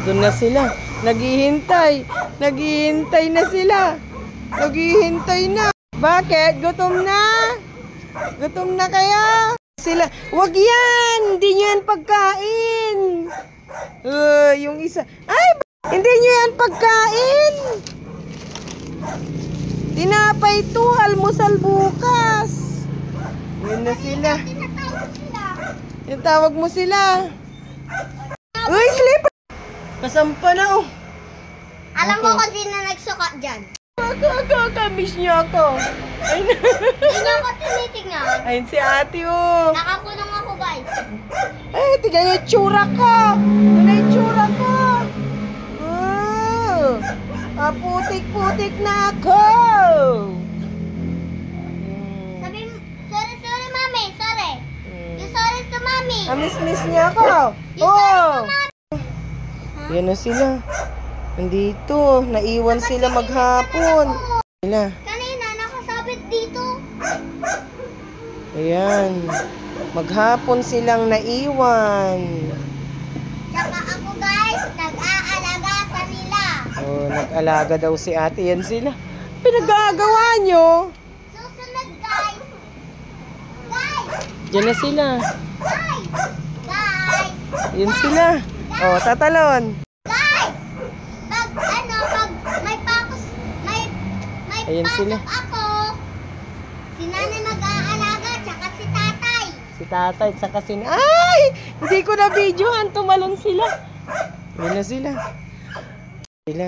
Doon na sila. Naghihintay. Naghihintay na sila. Naghihintay na. Bakit? Gutom na? Gutom na kaya? Sila. Wag yan! Hindi nyo yan pagkain. Yung isa. Ay! Hindi nyo yan pagkain. Tinapay to. Almusal bukas. Yun na sila. Tawag mo sila. Uy, sleep! Kasampa na, oh. Alam mo kung sino nagsuka dyan? Kamiss niya ako. Hindi niya ako tinitignan. Ayun si ate, oh. Nakakulong ako, guys. Ay, tignan yung tsura ko. Tignan yung tsura ko. Putik-putik na ako. Sabi mo, sorry, mami. Sorry. You sorry to mami. Miss niya ako. Oh. Yan na sila. Nandito. Naiwan sila maghapon. Kanina, nakasabit dito. Ayan. Maghapon silang naiwan. Tsaka ako, guys, nag-aalaga sa nila. Oh, nag-alaga daw si ate. Yan sila. Pinagagawa nyo. Susunod, guys. Guys. Diyan na sila. Guys. Guys. Yan sila. Oh, tatalon. Guys. Pag may pasok Ayan sila. ako, si nanay mag-aalaga, tsaka si tatay. Si tatay, saka si... Ay! Hindi ko na videohan. Tumalon sila. Yan na sila. Sila.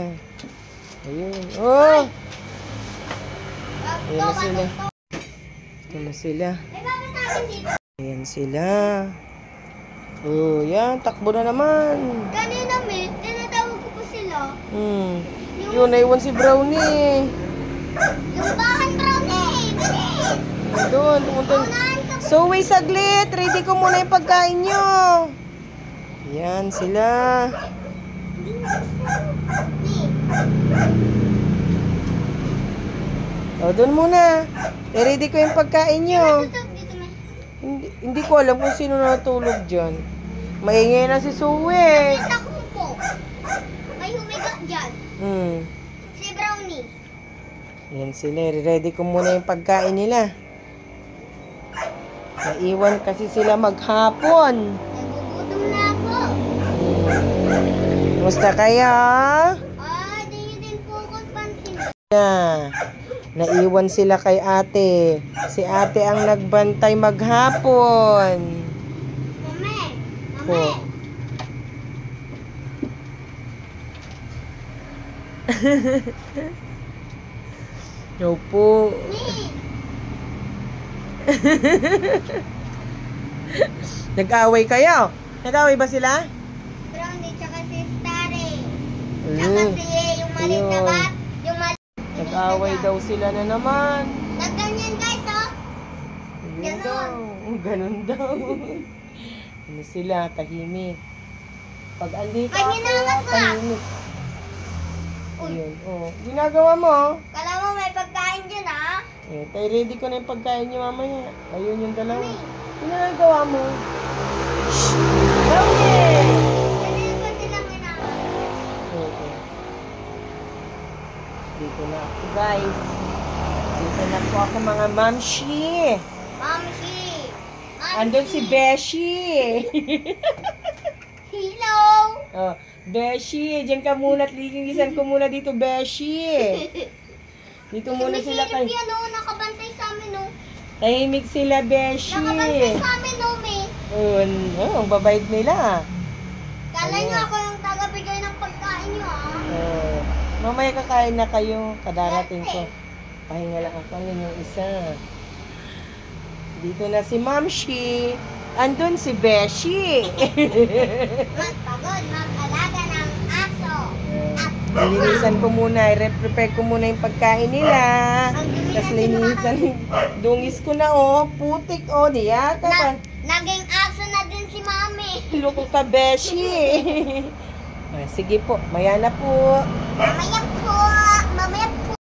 Ayun. Oh! Ayan na sila. Ayan na sila. May babasagin dito. Ayan sila. Oh, yan. Takbo na naman. Kanina, may tinatawag ko po sila. Yun, naiwan si Brownie. Yung bahan, brownie. Bilis. Doon, pumunta. Unahan ka po. So, wait saglit. Ready ko muna yung pagkain nyo. Yan sila. O, doon muna. I-ready ko yung pagkain nyo. Dito, may. Hindi ko alam kung sino natulog dyan. Maingay na si Sue. Kita ko po. May humiga dyan. Si brownie. Yan sila. I-ready ko muna yung pagkain nila. Naiwan kasi sila maghapon. Nagugutom na ako. Musta kaya? Di nyo din po kung pansin. Naiwan sila kay ate. Si ate ang nagbantay maghapon. Mami. Po. No po. Nag-away kayo? Nag-away ba sila? Brownie tsaka si Starry. Tsaka si yung maliit na Ayun. bat. Yung maliit. Nag-away daw sila na naman. Nagganyan, guys, oh. Ganun daw. Ganun daw. Ano sila? Tahimik. Pag andito Ay, ako, ginangat ko lang. tahimik. Ayun, oh. Ginagawa mo, oh. Kala mo may pagkain dyan, ha? Tayo ready ko na yung pagkain niyo mamaya. Ayun yung dalawa. Ginagawa mo. Shhh! Brownie! Ganyan ko silang ginagawa. Okay. Dito na ako, guys. Dito na po ako, mga mamshi. Mamsi. Andun si Beshi. Hello. Oh, Beshi, diyan ka muna at lilinisan ko muna dito, Beshi. Dito muna sila kay... Yan, oh. Nakabantay sa amin, oh. Tahimik sila, Beshi. Nakabantay sa amin, oh, me. Ang babayad nila. Kala nyo ako yung tagabigay ng pagkain nyo, ah. Mamaya kakain na kayo. Kadarating ko. Pahinga lang ako. Yun yung isa. Dito na si Mamshi. Andun si Beshi. Pagod, mag-alaga ng aso. Linisan ko muna. I-prepare ko muna yung pagkain nila. Tapos linisan. Dungis ko na, oh. Putik, oh. Diya ka pa. Naging aso na din si mami. Loko ka, Beshi. Sige po. Maya na po. Mamaya